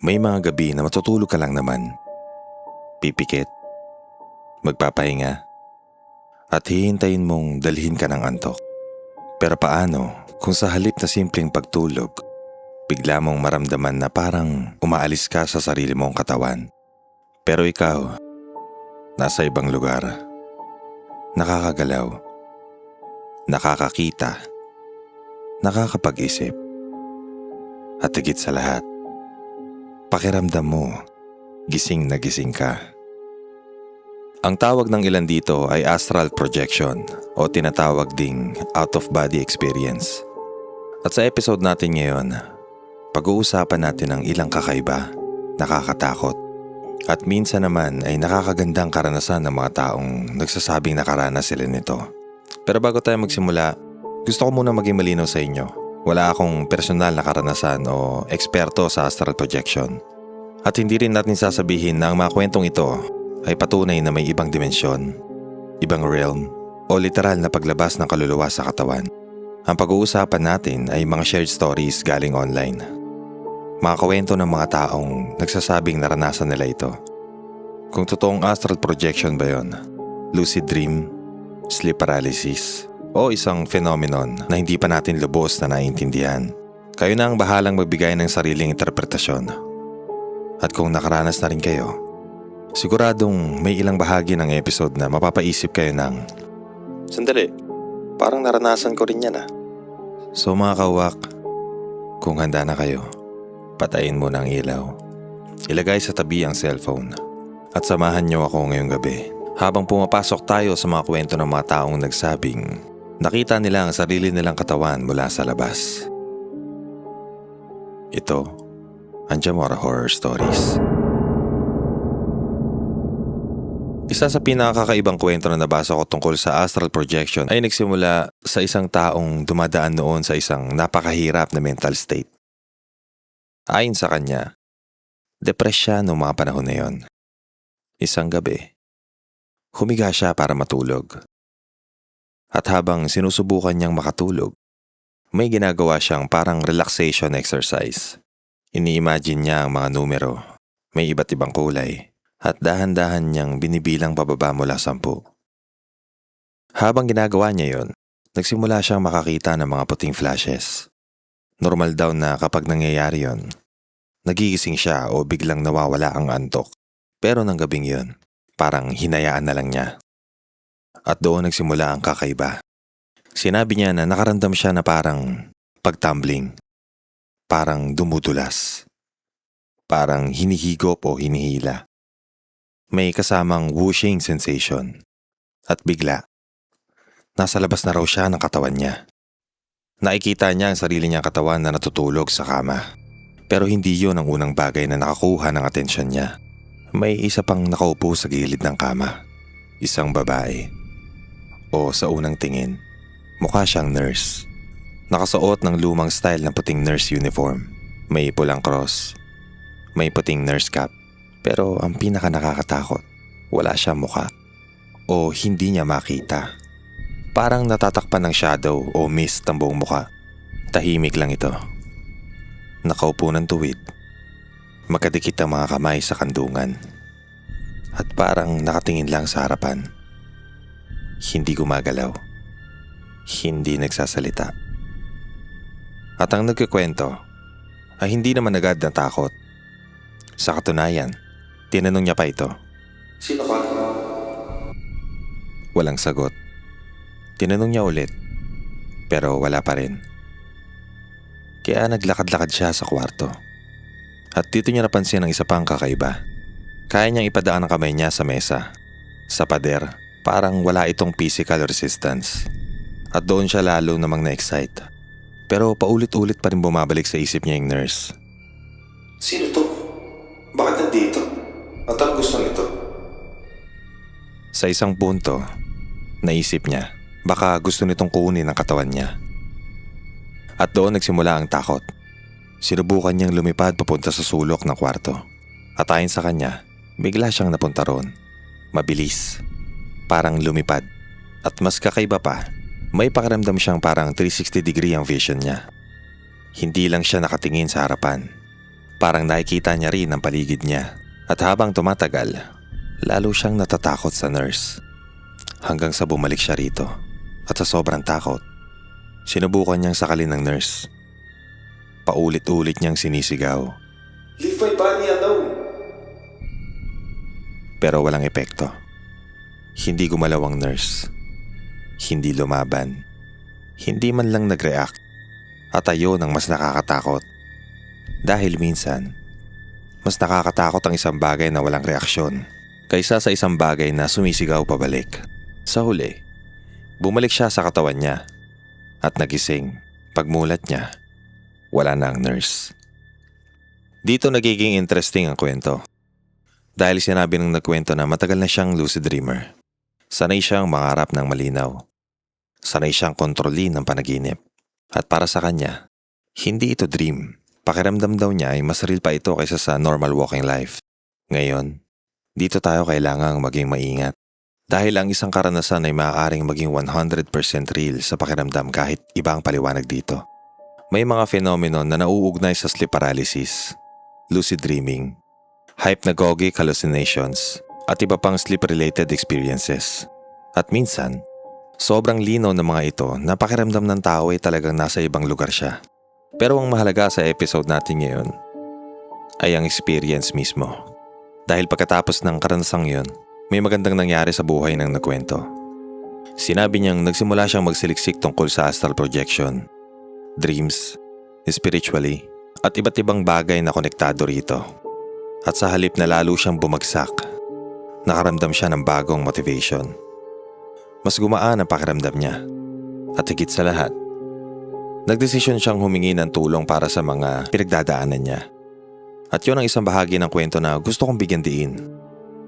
May mga gabi na matutulog ka lang naman. Pipikit, magpapahinga, at hihintayin mong dalhin ka ng antok. Pero paano kung sa halip na simpleng pagtulog, bigla mong maramdaman na parang umaalis ka sa sarili mong katawan. Pero ikaw, nasa ibang lugar. Nakakagalaw, nakakakita, nakakapag-isip, at higit sa lahat, pakiramdam mo, gising na gising ka. Ang tawag ng ilan dito ay astral projection o tinatawag ding out-of-body experience. At sa episode natin ngayon, pag-uusapan natin ang ilang kakaiba, nakakatakot, at minsan naman ay nakakagandang karanasan ng mga taong nagsasabing nakaranas sila nito. Pero bago tayo magsimula, gusto ko muna maging malinaw sa inyo. Wala akong personal na karanasan o eksperto sa astral projection. At hindi rin natin sasabihin na ang mga kwentong ito ay patunay na may ibang dimensyon, ibang realm, o literal na paglabas ng kaluluwa sa katawan. Ang pag-uusapan natin ay mga shared stories galing online. Mga kwento ng mga taong nagsasabing naranasan nila ito. Kung totoong astral projection ba yon, lucid dream, sleep paralysis, o isang phenomenon na hindi pa natin lubos na naiintindihan, kayo na ang bahalang magbigay ng sariling interpretasyon. At kung nakaranas na rin kayo, siguradong may ilang bahagi ng episode na mapapaisip kayo ng, "Sandali, parang naranasan ko rin yan ah." So mga kawak, kung handa na kayo, patayin mo ng ilaw, ilagay sa tabi ang cellphone, at samahan niyo ako ngayong gabi habang pumapasok tayo sa mga kwento ng mga taong nagsabing nakita nila ang sarili nilang katawan mula sa labas. Ito ang Jamora Horror Stories. Isa sa pinakakaibang kwento na nabasa ko tungkol sa astral projection ay nagsimula sa isang taong dumadaan noon sa isang napakahirap na mental state. Ayon sa kanya, depress siya noong mga panahon na yon. Isang gabi, humiga siya para matulog. At habang sinusubukan niyang makatulog, may ginagawa siyang parang relaxation exercise. Ini-imagine niya ang mga numero, may iba't ibang kulay, at dahan-dahan niyang binibilang pababa mula 10. Habang ginagawa niya yon, nagsimula siyang makakita ng mga puting flashes. Normal daw na kapag nangyayari yon, nagigising siya o biglang nawawala ang antok. Pero ng gabing yon, parang hinayaan na lang niya. At doon nagsimula ang kakaiba. Sinabi niya na nakaramdam siya na parang pagtumbling, parang dumudulas, parang hinihigop o hinihila. May kasamang whooshing sensation. At bigla, nasa labas na raw siya ng katawan niya. Nakikita niya ang sarili niyang katawan na natutulog sa kama. Pero hindi yon ang unang bagay na nakakuha ng atensyon niya. May isa pang nakaupo sa gilid ng kama. Isang babae. O sa unang tingin, mukha siyang nurse. Nakasuot ng lumang style na puting nurse uniform. May pulang cross. May puting nurse cap. Pero ang pinaka nakakatakot, wala siyang mukha. O hindi niya makita. Parang natatakpan ng shadow o mist ang buong mukha. Tahimik lang ito. Nakaupo ng tuwid. Magkadikit ang mga kamay sa kandungan. At parang nakatingin lang sa harapan. Hindi gumagalaw. Hindi nagsasalita. At ang nagkikwento ay hindi naman agad natakot. Sa katunayan, tinanong niya pa ito. Sino ka? Walang sagot. Tinanong niya ulit, pero wala pa rin. Kaya naglakad-lakad siya sa kwarto. At dito niya napansin ang isa pang kakaiba. Kaya niyang ipadaan ang kamay niya sa mesa. Sa pader, parang wala itong physical resistance. At doon siya lalo namang na-excite. Pero paulit-ulit pa rin bumabalik sa isip niya yung nurse. Sino to? Bakit nandito? At ang gusto nito? Sa isang punto, naisip niya, baka gusto nitong kunin ang katawan niya. At doon nagsimula ang takot. Sinubukan niyang lumipad papunta sa sulok ng kwarto. At ayon sa kanya, bigla siyang napunta roon. Mabilis. Parang lumipad. At mas kakaiba pa, may pakiramdam siyang parang 360 degree ang vision niya. Hindi lang siya nakatingin sa harapan. Parang nakikita niya rin ang paligid niya. At habang tumatagal, lalo siyang natatakot sa nurse. Hanggang sa bumalik siya rito. At sa sobrang takot, sinubukan niyang sakalin ng nurse. Paulit-ulit niyang sinisigaw. Leave my body alone! Pero walang epekto. Hindi gumalaw ang nurse. Hindi lumaban. Hindi man lang nag-react. At ayun ang mas nakakatakot. Dahil minsan, mas nakakatakot ang isang bagay na walang reaksyon kaysa sa isang bagay na sumisigaw pabalik. Sa huli, bumalik siya sa katawan niya at nagising. Pagmulat niya, wala na ang nurse. Dito nagiging interesting ang kwento. Dahil sinabi ng nagkwento na matagal na siyang lucid dreamer. Sanay siyang mangarap ng malinaw. Sanay siyang kontrolin ng panaginip. At para sa kanya, hindi ito dream. Pakiramdam daw niya ay mas real pa ito kaysa sa normal walking life. Ngayon, dito tayo kailangang maging maingat. Dahil ang isang karanasan ay maaaring maging 100% real sa pakiramdam kahit ibang paliwanag dito. May mga phenomenon na nauugnay sa sleep paralysis, lucid dreaming, hypnagogic hallucinations, at iba pang sleep-related experiences. At minsan, sobrang linaw ng mga ito na pakiramdam ng tao ay talagang nasa ibang lugar siya. Pero ang mahalaga sa episode natin ngayon ay ang experience mismo. Dahil pagkatapos ng karanasang yun, may magandang nangyari sa buhay ng nagkwento. Sinabi niyang nagsimula siyang magsiliksik tungkol sa astral projection, dreams, spiritually, at iba't ibang bagay na konektado rito. At sa halip na lalo siyang bumagsak, nakaramdam siya ng bagong motivation. Mas gumaan ang pakiramdam niya. At higit sa lahat, nagdesisyon siyang humingi ng tulong para sa mga pinagdadaanan niya. At yun ang isang bahagi ng kwento na gusto kong bigyan diin.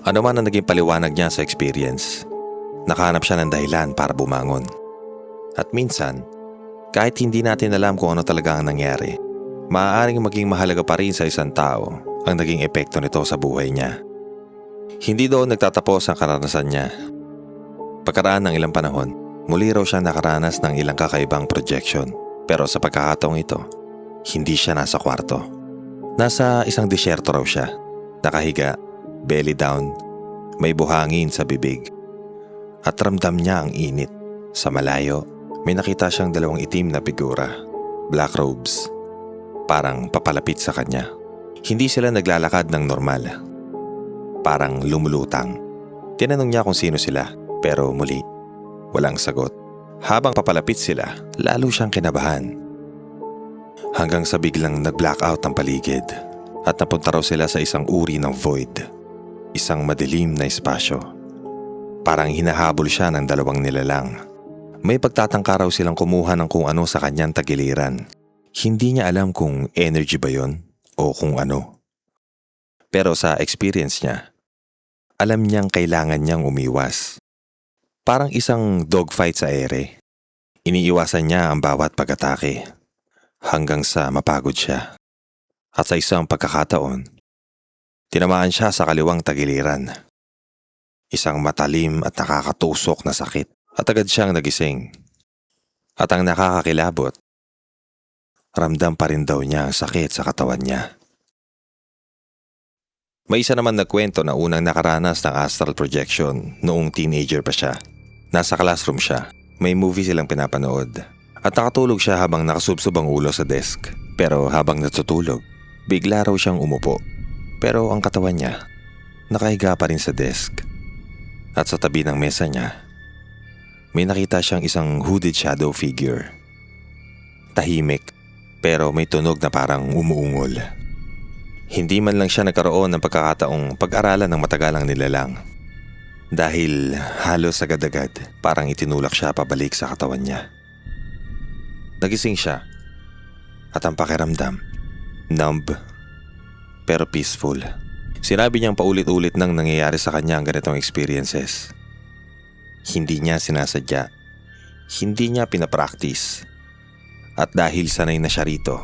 Ano man ang naging paliwanag niya sa experience, nakahanap siya ng dahilan para bumangon. At minsan, kahit hindi natin alam kung ano talaga ang nangyari, maaaring maging mahalaga pa rin sa isang tao ang naging epekto nito sa buhay niya. Hindi doon nagtatapos ang karanasan niya. Pagkaraan ng ilang panahon, muli raw siya nakaranas ng ilang kakaibang projection. Pero sa pagkakataong ito, hindi siya nasa kwarto. Nasa isang disyerto raw siya. Nakahiga, belly down, may buhangin sa bibig. At ramdam niya ang init. Sa malayo, may nakita siyang dalawang itim na figura. Black robes. Parang papalapit sa kanya. Hindi sila naglalakad ng normal. Parang lumulutang. Tinanong niya kung sino sila, pero muli, walang sagot. Habang papalapit sila, lalo siyang kinabahan. Hanggang sa biglang nag-blackout ang paligid at napunta raw sila sa isang uri ng void. Isang madilim na espasyo. Parang hinahabol siya ng dalawang nilalang. May pagtatangka raw silang kumuha ng kung ano sa kanyang tagiliran. Hindi niya alam kung energy ba yon o kung ano. Pero sa experience niya, alam niyang kailangan niyang umiwas. Parang isang dogfight sa ere. Iniiwasan niya ang bawat pag-atake hanggang sa mapagod siya. At sa isang pagkakataon, tinamaan siya sa kaliwang tagiliran. Isang matalim at nakakatusok na sakit at agad siyang nagising. At ang nakakakilabot, ramdam pa rin daw niya ang sakit sa katawan niya. May isa naman nagkwento na unang nakaranas ng astral projection noong teenager pa siya. Nasa classroom siya, may movie silang pinapanood. At nakatulog siya habang nakasubsob ang ulo sa desk. Pero habang natutulog, bigla raw siyang umupo. Pero ang katawan niya, nakahiga pa rin sa desk. At sa tabi ng mesa niya, may nakita siyang isang hooded shadow figure. Tahimik, pero may tunog na parang umuungol. Hindi man lang siya nagkaroon ng pagkakataong pag-aralan ng matagalang nilalang. Dahil halos agad-agad, parang itinulak siya pabalik sa katawan niya. Nagising siya at ang pakiramdam, numb pero peaceful. Sinabi niyang paulit-ulit nang nangyayari sa kanya ang ganitong experiences. Hindi niya sinasadya, hindi niya pinapractice. At dahil sanay na siya rito,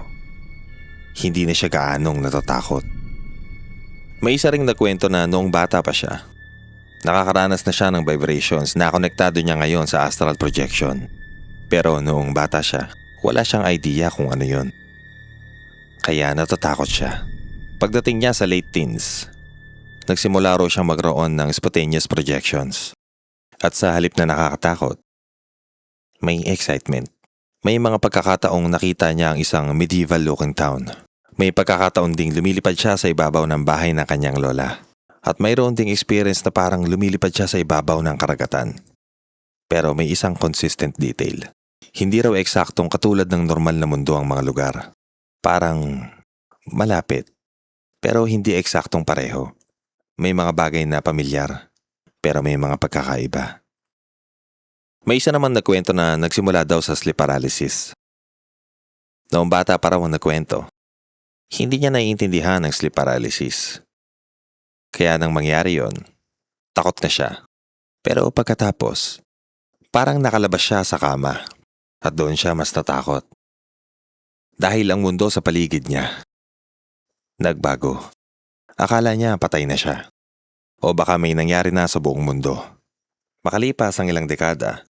hindi na siya gaanong natatakot. May isa ring nagkwento na noong bata pa siya, nakakaranas na siya ng vibrations na konektado niya ngayon sa astral projection. Pero noong bata siya, wala siyang idea kung ano yon. Kaya natatakot siya. Pagdating niya sa late teens, nagsimula raw siyang magkaroon ng spontaneous projections. At sa halip na nakakatakot, may excitement. May mga pagkakataong nakita niya ang isang medieval-looking town. May pagkakataon ding lumilipad siya sa ibabaw ng bahay ng kanyang lola. At mayroon ding experience na parang lumilipad siya sa ibabaw ng karagatan. Pero may isang consistent detail. Hindi raw eksaktong katulad ng normal na mundo ang mga lugar. Parang malapit, pero hindi eksaktong pareho. May mga bagay na pamilyar, pero may mga pagkakaiba. May isa naman nagkwento na nagsimula daw sa sleep paralysis. Noong bata pa raw ang nagkwento, hindi niya naiintindihan ang sleep paralysis. Kaya nang mangyari yon, takot na siya. Pero pagkatapos, parang nakalabas siya sa kama at doon siya mas natakot. Dahil ang mundo sa paligid niya, nagbago. Akala niya patay na siya. O baka may nangyari na sa buong mundo. Makalipas ang ilang dekada,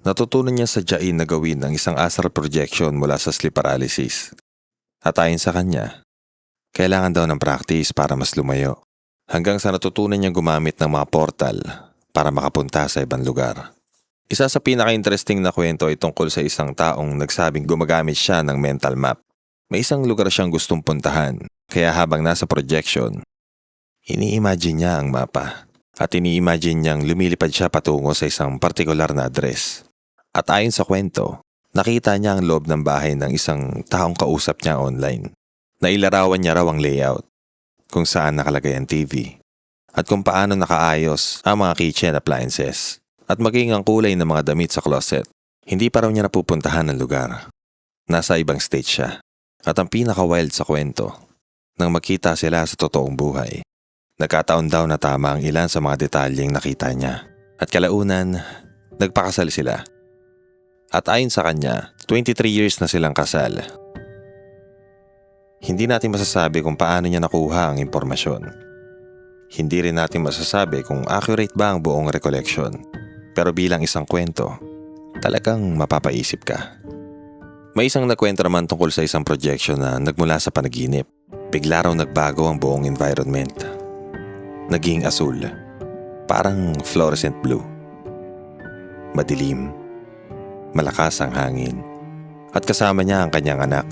natutunan niya sadyain na gawin ang isang astral projection mula sa sleep paralysis. At ayon sa kanya, kailangan daw ng practice para mas lumayo. Hanggang sa natutunan niyang gumamit ng mga portal para makapunta sa ibang lugar. Isa sa pinaka-interesting na kwento ay tungkol sa isang taong nagsabing gumagamit siya ng mental map. May isang lugar siyang gustong puntahan, kaya habang nasa projection, ini-imagine niya ang mapa. At ini-imagine niyang lumilipad siya patungo sa isang partikular na address. At ayon sa kwento, nakita niya ang loob ng bahay ng isang taong kausap niya online. Nailarawan niya raw ang layout, kung saan nakalagay ang TV, at kung paano nakaayos ang mga kitchen appliances, at maging ang kulay ng mga damit sa closet. Hindi pa raw niya napupuntahan ang lugar. Nasa ibang state siya. At ang pinaka-wild sa kwento, nang makita sila sa totoong buhay, nagkataon daw na tama ang ilan sa mga detalyeng nakita niya. At kalaunan, nagpakasal sila. At ayon sa kanya, 23 years na silang kasal. Hindi natin masasabi kung paano niya nakuha ang impormasyon. Hindi rin natin masasabi kung accurate ba ang buong recollection. Pero bilang isang kwento, talagang mapapaisip ka. May isang nakwento naman tungkol sa isang projection na nagmula sa panaginip. Bigla raw nagbago ang buong environment. Naging asul, parang fluorescent blue. Madilim, malakas ang hangin, at kasama niya ang kanyang anak.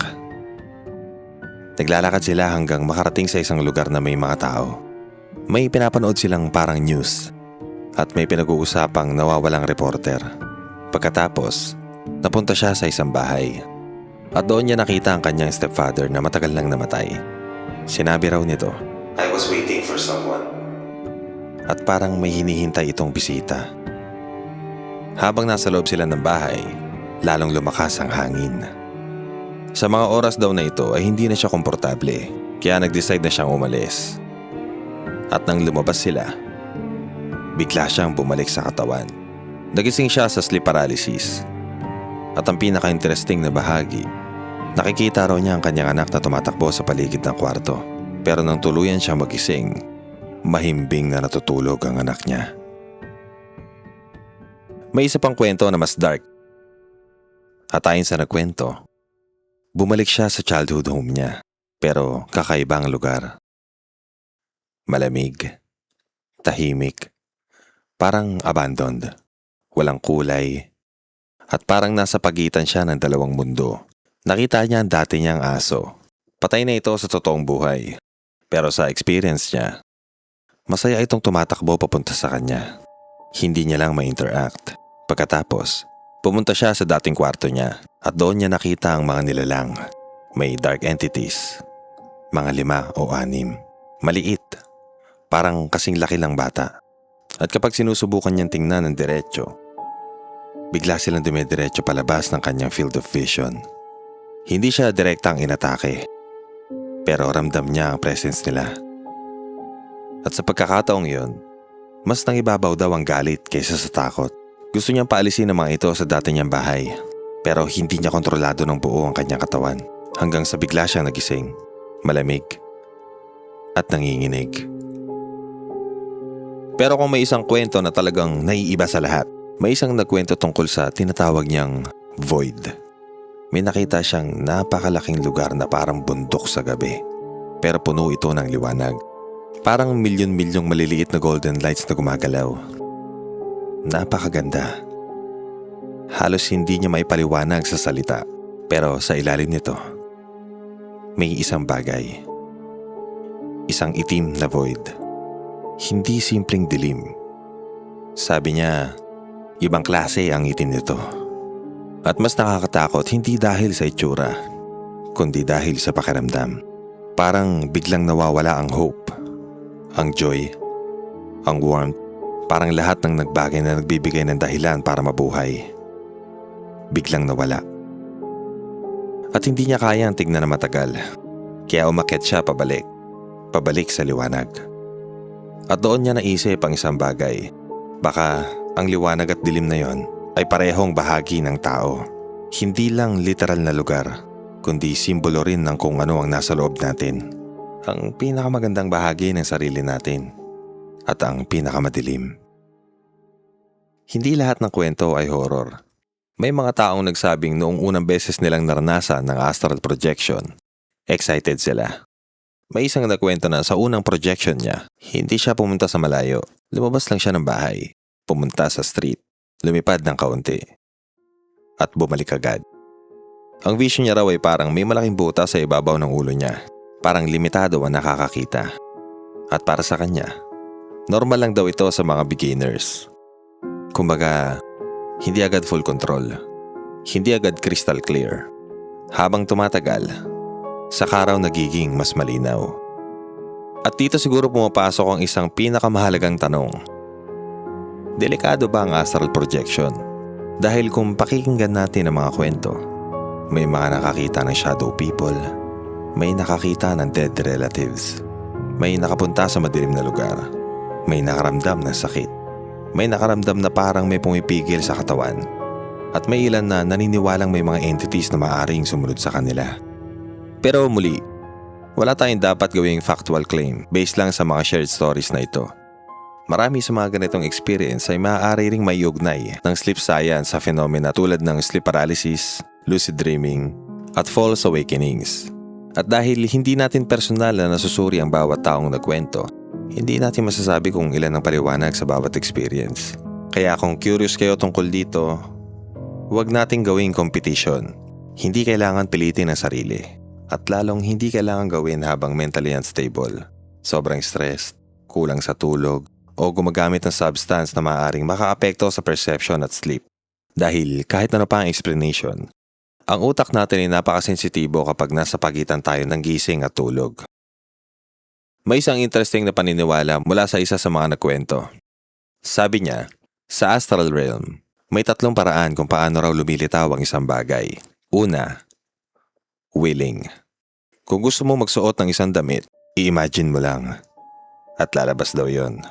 Naglalakad sila hanggang makarating sa isang lugar na may mga tao. May pinapanood silang parang news at may pinag-uusapang nawawalang reporter. Pagkatapos, napunta siya sa isang bahay at doon niya nakita ang kanyang stepfather na matagal nang namatay. Sinabi raw nito, I was waiting for someone. at parang may hinihintay itong bisita. Habang nasa loob sila ng bahay, lalong lumakas ang hangin. Sa mga oras daw na ito ay hindi na siya komportable, kaya nag-decide na siyang umalis. At nang lumabas sila, bigla siyang bumalik sa katawan. Nagising siya sa sleep paralysis. At ang pinaka-interesting na bahagi, nakikita raw niya ang kanyang anak na tumatakbo sa paligid ng kwarto. Pero nang tuluyan siyang magising, mahimbing na natutulog ang anak niya. May isa pang kwento na mas dark. At ayon sa nagkwento, bumalik siya sa childhood home niya, pero kakaibang lugar. Malamig, tahimik, parang abandoned, walang kulay, at parang nasa pagitan siya ng dalawang mundo. Nakita niya ang dati niyang aso. Patay na ito sa totoong buhay, pero sa experience niya, masaya itong tumatakbo papunta sa kanya. Hindi niya lang ma-interact. Pagkatapos, pumunta siya sa dating kwarto niya at doon niya nakita ang mga nilalang. May dark entities, mga 5 o 6. Maliit, parang kasing laki lang bata. At kapag sinusubukan niyang tingnan ng diretsyo, bigla silang dumidiretso palabas ng kanyang field of vision. Hindi siya direktang inatake, pero ramdam niya ang presence nila. At sa pagkakataong yun, mas nangibabaw daw ang galit kaysa sa takot. Gusto niyang paalisin ang mga ito sa dati niyang bahay, pero hindi niya kontrolado ng buo ang kanyang katawan hanggang sa bigla siyang nagising, malamig, at nanginginig. Pero kung may isang kwento na talagang naiiba sa lahat, may isang nagkwento tungkol sa tinatawag niyang void. May nakita siyang napakalaking lugar na parang bundok sa gabi. pero puno ito ng liwanag. Parang milyon-milyong maliliit na golden lights na gumagalaw. Napakaganda. Halos hindi niya maipaliwanag sa salita, pero sa ilalim nito, may isang bagay. Isang itim na void. Hindi simpleng dilim. Sabi niya, ibang klase ang itim nito. At mas nakakatakot hindi dahil sa itsura, kundi dahil sa pakiramdam. Parang biglang nawawala ang hope, ang joy, ang warmth. Parang lahat ng nagbagay na nagbibigay ng dahilan para mabuhay. Biglang nawala. At hindi niya kayang tignan na matagal. Kaya umakyat siya pabalik sa liwanag. At doon niya naisip ang isang bagay. Baka ang liwanag at dilim na yon ay parehong bahagi ng tao. Hindi lang literal na lugar, kundi simbolo rin ng kung ano ang nasa loob natin. Ang pinakamagandang bahagi ng sarili natin at ang pinakamadilim. Hindi lahat ng kwento ay horror. May mga taong nagsabing noong unang beses nilang naranasan ng astral projection, excited sila. May isang nagkwento na sa unang projection niya, hindi siya pumunta sa malayo. Lumabas lang siya ng bahay, pumunta sa street, lumipad ng kaunti, at bumalik agad. Ang vision niya raw ay parang may malaking buta sa ibabaw ng ulo niya. Parang limitado ang nakakakita. At para sa kanya, normal lang daw ito sa mga beginners. Kumbaga, hindi agad full control. Hindi agad crystal clear. Habang tumatagal, saka raw nagiging mas malinaw. At dito siguro pumapasok ang isang pinakamahalagang tanong. Delikado ba ang astral projection? Dahil kung pakikinggan natin ang mga kwento, may mga nakakita ng shadow people, may nakakita ng dead relatives, may nakapunta sa madilim na lugar, may nakaramdam ng sakit, may nakaramdam na parang may pumipigil sa katawan, at may ilan na naniniwalang may mga entities na maaaring sumunod sa kanila. Pero muli, wala tayong dapat gawing factual claim based lang sa mga shared stories na ito. Marami sa mga ganitong experience ay maaari ring maiugnay ng sleep science sa phenomena tulad ng sleep paralysis, lucid dreaming, at false awakenings. At dahil hindi natin personal na nasusuri ang bawat taong nagkwento, hindi natin masasabi kung ilan ang paliwanag sa bawat experience. Kaya kung curious kayo tungkol dito, huwag nating gawing competition. Hindi kailangan pilitin ang sarili. At lalong hindi kailangan gawin habang mentally unstable, sobrang stressed, kulang sa tulog, o gumagamit ng substance na maaaring makaapekto sa perception at sleep. Dahil kahit ano pa ang explanation, ang utak natin ay napakasensitibo kapag nasa pagitan tayo ng gising at tulog. May isang interesting na paniniwala mula sa isa sa mga nagkwento. Sabi niya, sa astral realm, may 3 paraan kung paano raw lumilitaw ang isang bagay. Una, willing. Kung gusto mo magsuot ng isang damit, i-imagine mo lang. At lalabas daw yon.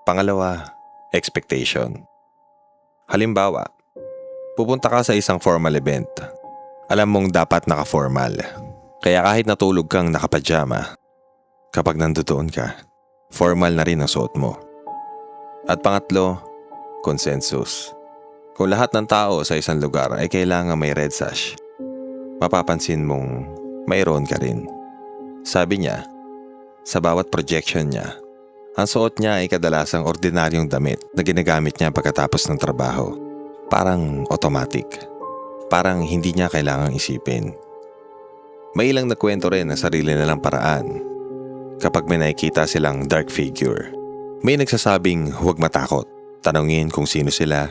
Pangalawa, expectation. Halimbawa, pupunta ka sa isang formal event. Alam mong dapat naka-formal. Kaya kahit natulog kang nakapajama, kapag nandoon ka, formal na rin ang suot mo. At pangatlo, consensus. Kung lahat ng tao sa isang lugar ay kailangan may red sash, mapapansin mong mayroon ka rin. Sabi niya, sa bawat projection niya, ang suot niya ay kadalasang ordinaryong damit na ginagamit niya pagkatapos ng trabaho. Parang automatic. Parang hindi niya kailangang isipin. May ilang nagkwento rin ng sarili nilang paraan. Kapag may nakikita silang dark figure, may nagsasabing huwag matakot. Tanungin kung sino sila.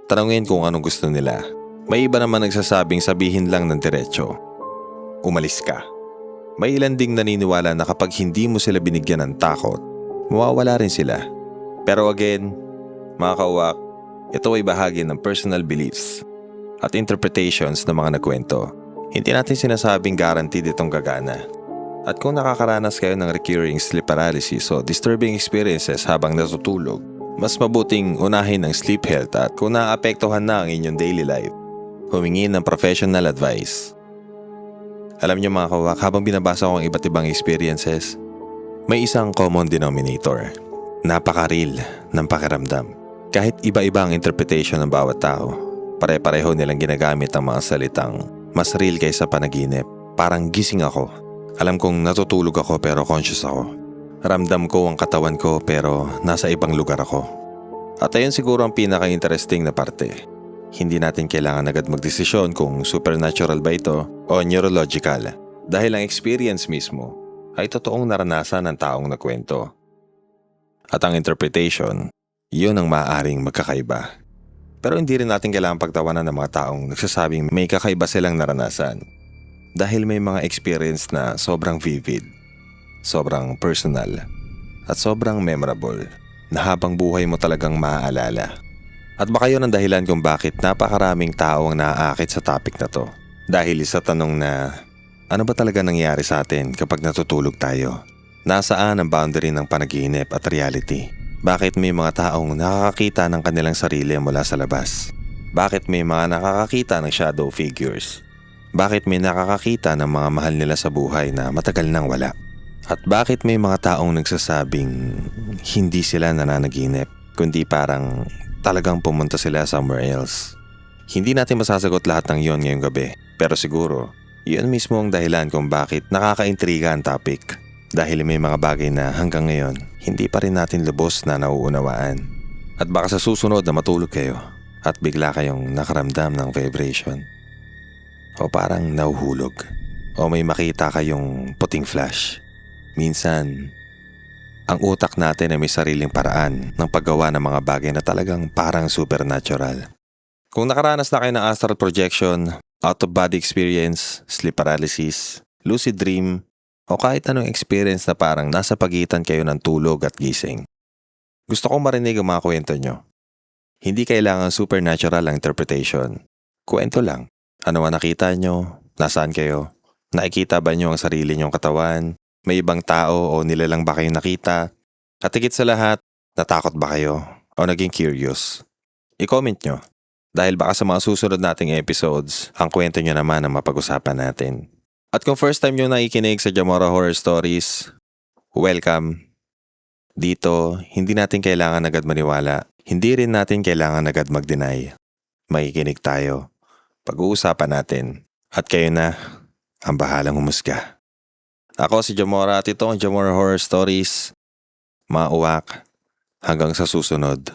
Tanungin kung anong gusto nila. May iba naman nagsasabing sabihin lang ng diretsyo, umalis ka. May ilan ding naniniwala na kapag hindi mo sila binigyan ng takot, mawawala rin sila. Pero again, mga kawak, ito ay bahagi ng personal beliefs at interpretations ng mga nagkwento. Hindi natin sinasabing guaranteed itong gagana. At kung nakakaranas kayo ng recurring sleep paralysis o disturbing experiences habang natutulog, mas mabuting unahin ang sleep health at kung naapektuhan na ang inyong daily life, humingi ng professional advice. Alam niyo mga kawak, habang binabasa ko ang iba't ibang experiences, may isang common denominator. Napaka-real ng pakiramdam. Kahit iba-iba ang interpretation ng bawat tao, pare-pareho nilang ginagamit ang mga salitang mas real kaysa panaginip. Parang gising ako, Alam kong natutulog ako pero conscious ako. Ramdam ko ang katawan ko pero nasa ibang lugar ako. At ayun siguro ang pinaka-interesting na parte. Hindi natin kailangan agad magdesisyon kung supernatural ba ito o neurological. Dahil ang experience mismo ay totoong naranasan ng taong nagkwento. At ang interpretation, yun ang maaaring magkakaiba. Pero hindi rin natin kailangan pagtawanan ng mga taong nagsasabing may kakaiba silang naranasan. Dahil may mga experience na sobrang vivid, sobrang personal, at sobrang memorable na habang buhay mo talagang maaalala. At baka yun ang dahilan kung bakit napakaraming tao ang naaakit sa topic na to. Dahil sa tanong na, ano ba talaga nangyari sa atin kapag natutulog tayo? Nasaan ang boundary ng panaginip at reality? Bakit may mga taong nakakakita ng kanilang sarili mula sa labas? Bakit may mga nakakakita ng shadow figures? Bakit may nakakakita ng mga mahal nila sa buhay na matagal nang wala? At bakit may mga taong nagsasabing hindi sila nananaginip, kundi parang talagang pumunta sila somewhere else? Hindi natin masasagot lahat ng yon ngayong gabi, pero siguro, yun mismo ang dahilan kung bakit nakakaintriga ang topic. Dahil may mga bagay na hanggang ngayon, hindi pa rin natin lubos na nauunawaan. At baka sa susunod na matulog kayo at bigla kayong nakaramdam ng vibration. O parang nahuhulog. O may makita kayong puting flash. Minsan, ang utak natin ay may sariling paraan ng paggawa ng mga bagay na talagang parang supernatural. Kung nakaranas na kayo ng astral projection, out-of-body experience, sleep paralysis, lucid dream, o kahit anong experience na parang nasa pagitan kayo ng tulog at gising, gusto kong marinig ang mga kwento nyo. Hindi kailangan supernatural ang interpretation. Kwento lang. Ano ang nakita nyo? Nasaan kayo? Nakikita ba nyo ang sarili nyong katawan? May ibang tao o nilalang ba kayong nakita? At higit sa lahat, natakot ba kayo? O naging curious? I-comment nyo. Dahil baka sa mga susunod nating episodes, ang kwento nyo naman ang mapag-usapan natin. At kung first time nyo nakikinig sa Jamora Horror Stories, welcome. Dito, hindi natin kailangan agad maniwala. Hindi rin natin kailangan agad mag-deny. Makikinig tayo. Pag-uusapan natin. At kayo na ang bahalang humusga. Ako si Jamora at ito ang Jamora Horror Stories. Mauwak hanggang sa susunod.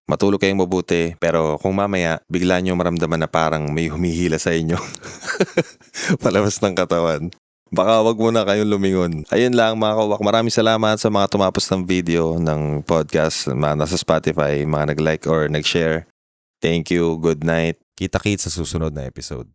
Matulog kayong mabuti, pero kung mamaya bigla nyo maramdaman na parang may humihila sa inyo palabas ng katawan, baka wag muna kayong lumingon. Ayun lang mga kawak, maraming salamat sa mga tumapos ng video ng podcast, mga nasa Spotify, mga nag-like or nag-share. Thank you, good night. Kita-kits sa susunod na episode.